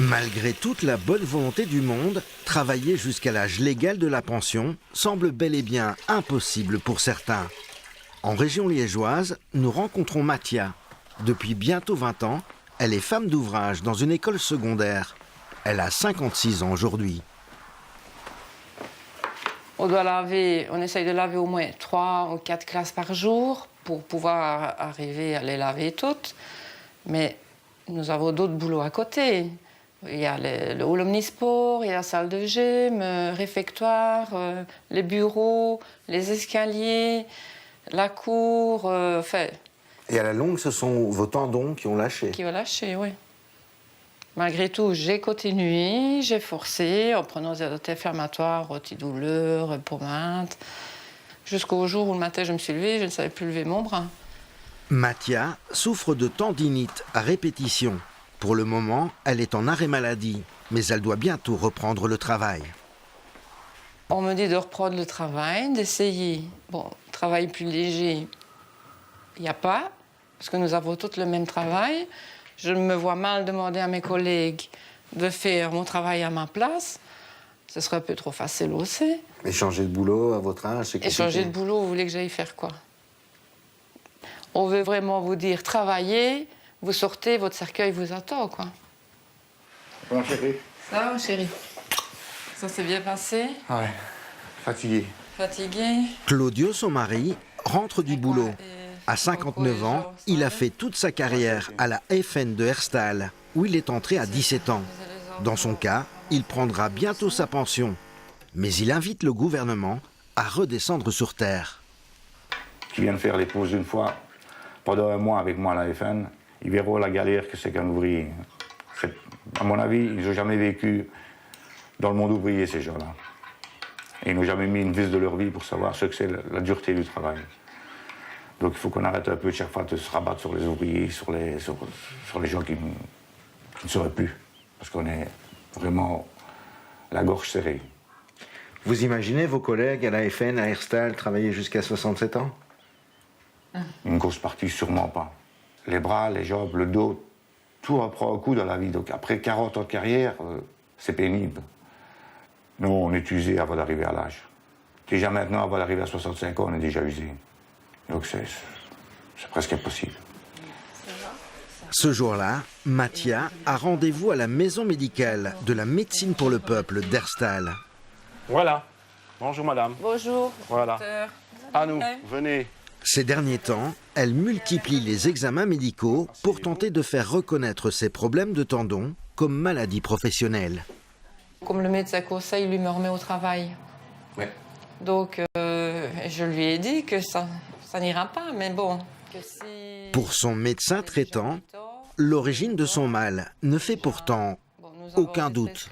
Malgré toute la bonne volonté du monde, travailler jusqu'à l'âge légal de la pension semble bel et bien impossible pour certains. En région liégeoise, nous rencontrons Mathia. Depuis bientôt 20 ans, elle est femme d'ouvrage dans une école secondaire. Elle a 56 ans aujourd'hui. On essaye de laver au moins 3 ou 4 classes par jour pour pouvoir arriver à les laver toutes. Mais nous avons d'autres boulots à côté. Il y a le hall omnisport, il y a la salle de gym, réfectoire, les bureaux, les escaliers, la cour. Et à la longue, ce sont vos tendons qui ont lâché? Qui ont lâché, oui. Malgré tout, j'ai continué, j'ai forcé en prenant des anti-inflammatoires, antidouleurs, pommades, jusqu'au jour où le matin je me suis levée, je ne savais plus lever mon bras. Mathia souffre de tendinite à répétition. Pour le moment, elle est en arrêt maladie, mais elle doit bientôt reprendre le travail. On me dit de reprendre le travail, d'essayer. Bon, travail plus léger, il n'y a pas, parce que nous avons tous le même travail. Je me vois mal demander à mes collègues de faire mon travail à ma place. Ce serait un peu trop facile aussi. Et changer de boulot à votre âge, c'est compliqué. Et changer de boulot, vous voulez que j'aille faire quoi? On veut vraiment vous dire, travaillez, vous sortez, votre cercueil vous attend, quoi. Comment, chérie? Ça va, chérie? Ça s'est bien passé? Ouais, fatigué. Fatigué? Claudio, son mari, rentre du boulot. À 59 ans, il a fait toute sa carrière à la FN de Herstal, où il est entré à 17 ans. Dans son cas, il prendra bientôt sa pension. Mais il invite le gouvernement à redescendre sur terre. Qui viennent faire les pauses une fois, pendant un mois avec moi à la FN, ils verront la galère que c'est qu'un ouvrier. À mon avis, ils n'ont jamais vécu dans le monde ouvrier, ces gens-là. Et ils n'ont jamais mis une vis de leur vie pour savoir ce que c'est la dureté du travail. Donc il faut qu'on arrête un peu chaque fois de se rabattre sur les ouvriers, sur les gens qui ne seraient plus. Parce qu'on est vraiment la gorge serrée. Vous imaginez vos collègues à la FN, à Herstal, travailler jusqu'à 67 ans? Une grosse partie, sûrement pas. Les bras, les jambes, le dos, tout reprend un coup dans la vie. Donc après 40 ans de carrière, c'est pénible. Nous, on est usé avant d'arriver à l'âge. Déjà maintenant, avant d'arriver à 65 ans, on est déjà usé. Donc c'est presque impossible. Ce jour-là, Mathia a rendez-vous à la maison médicale de la médecine pour le peuple d'Herstal. Voilà. Bonjour madame. Bonjour. Voilà. À nous, venez. Ces derniers temps, elle multiplie les examens médicaux pour tenter de faire reconnaître ses problèmes de tendons comme maladie professionnelle. Comme le médecin conseille, lui me remet au travail. Ouais. Donc, je lui ai dit que ça n'ira pas, mais bon. Pour son médecin traitant, l'origine de son mal ne fait pourtant aucun doute.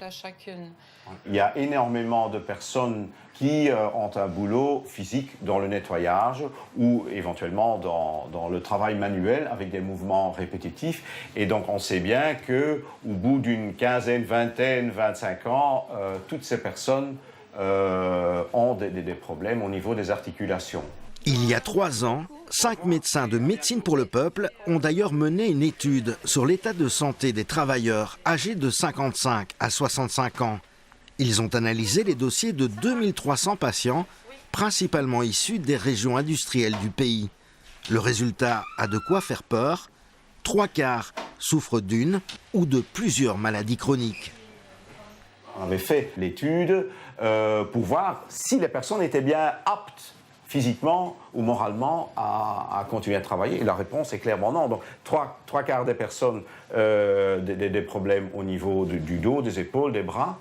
Il y a énormément de personnes qui ont un boulot physique dans le nettoyage ou éventuellement dans le travail manuel avec des mouvements répétitifs. Et donc on sait bien qu'au bout d'une quinzaine, vingtaine, 25 ans, toutes ces personnes ont des problèmes au niveau des articulations. Il y a 3 ans, 5 médecins de médecine pour le peuple ont d'ailleurs mené une étude sur l'état de santé des travailleurs âgés de 55 à 65 ans. Ils ont analysé les dossiers de 2300 patients, principalement issus des régions industrielles du pays. Le résultat a de quoi faire peur. 3/4 souffrent d'une ou de plusieurs maladies chroniques. On avait fait l'étude pour voir si les personnes étaient bien aptes physiquement ou moralement à continuer à travailler. Et la réponse est clairement non. Donc 3/4 des personnes des problèmes au niveau du dos, des épaules, des bras.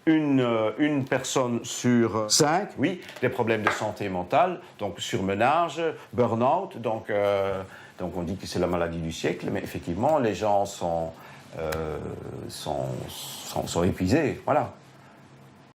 Une personne sur 5, oui, des problèmes de santé mentale, donc surmenage, burn-out, donc on dit que c'est la maladie du siècle, mais effectivement les gens sont épuisés, voilà.